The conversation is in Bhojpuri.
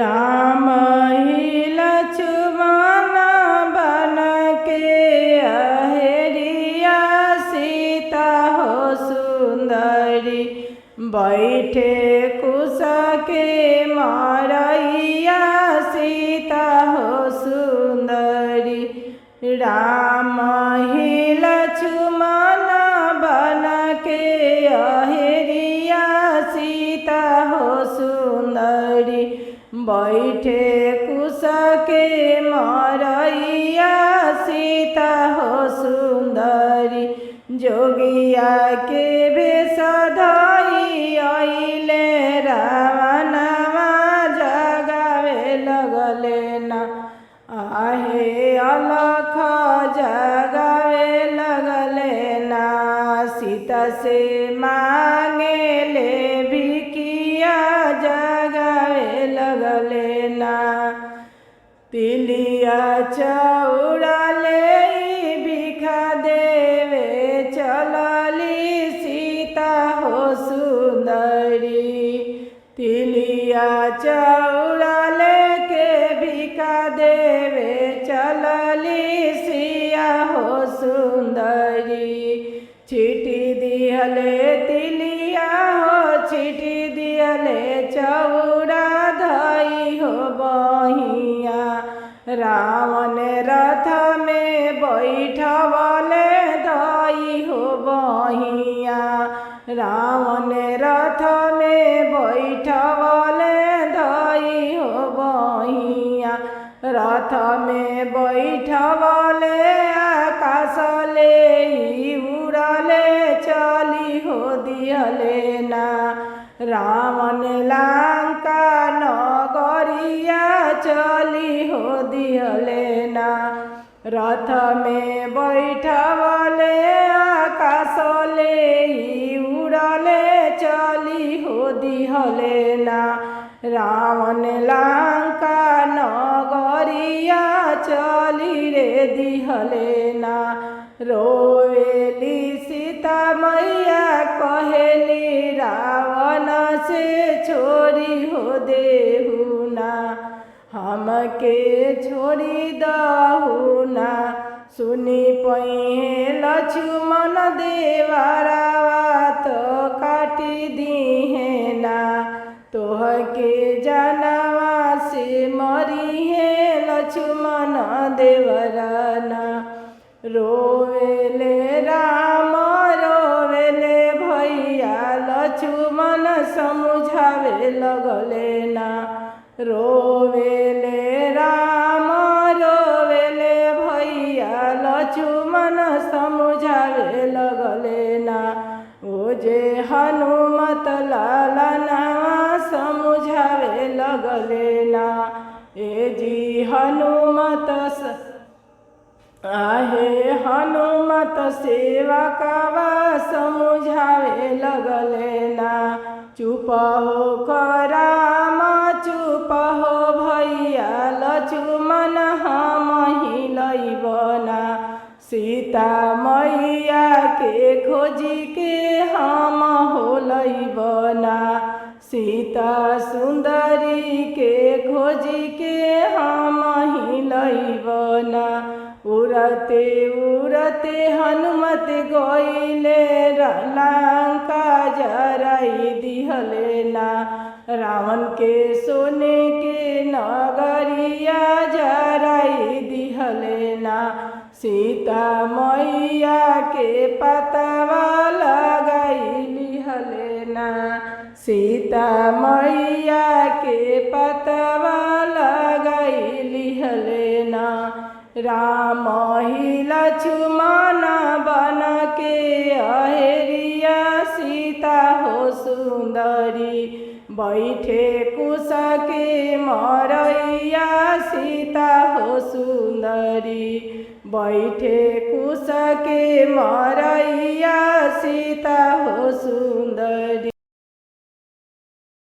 राम ही लक्ष्मण बन के अहेरिया सीता हो सुंदरी बैठे कुश के मरैया सीता हो सुंदरी। राम ही लक्ष्मण बन के अहेरिया सीता हो सुंदरी बैठे कुश के मरैया सीता हो सुंदरी। जोगिया के भेष धई अइले रावणवा जगावे लगले ना आहे अलख जगावे लगले ना। सीता से मांगे ले भिकिया जगावे लगले ना। तिलिया चौड़ा ले भिखा देवे चलली सीता हो सुंदरी। तिलिया चौड़ा लेके भिखा देवे चलली सिया हो सुंदरी। चीटी दिहले तिलिया हो चिट्ठी दिहले चौड़ा धई हो बहिया। रावण रथ में बैठवले धई हो बहिया। रावण रथ में बैठवले धई हो बहिया। रथ में बैठवले आकाश ले उड़ले चली हो दिहले ना। रावण लंका नगरिया चली हो दिहले ना। रथ में बैठवले आकाश ले उड़ले चली हो दिहले ना। रावण लंका नगरिया चली रे दिहले ना। रोवेली सीता मैया कहेली रावण से छोड़ी हो देहु ना। हमके छोड़ी दहु ना। सुनी पहे लक्ष्मण देवरावा तो काटी दीहे ना। तोहके जानवा से मरी है लक्ष्मण देवराना। रोवेले राम रोवेले भैया लक्ष्मण समझावे लगले ना। रोवेले राम रोवेले भैया लक्ष्मण समझावे लगले ना। ओ जे हनुमत लालना समझावे लगले ना। ए जी हनुमत आहे हनुमत सेवा कवा समझावे लगले ना। चुप हो राम चुप हो भैया लक्ष्मण हम ही लैबना। सीता मैया के खोजी के हम हो लैबना। सीता सुंदरी के खोजी के हम ही लैबना। उड़ते उड़ते हनुमत गइले लंका जराई दिहले ना। रावण के सोने के नगरिया जराई दिहले ना। सीता मैया के पतवा लगाई लिहले ना। सीता मैया के पतवा लगाई लिहले ना। राम ही लक्ष्मण बन के अहेरिया सीता हो सुंदरी बैठे कुश के मरैया सीता हो सुंदरी बैठे कुश के मरैया सीता हो सुंदरी।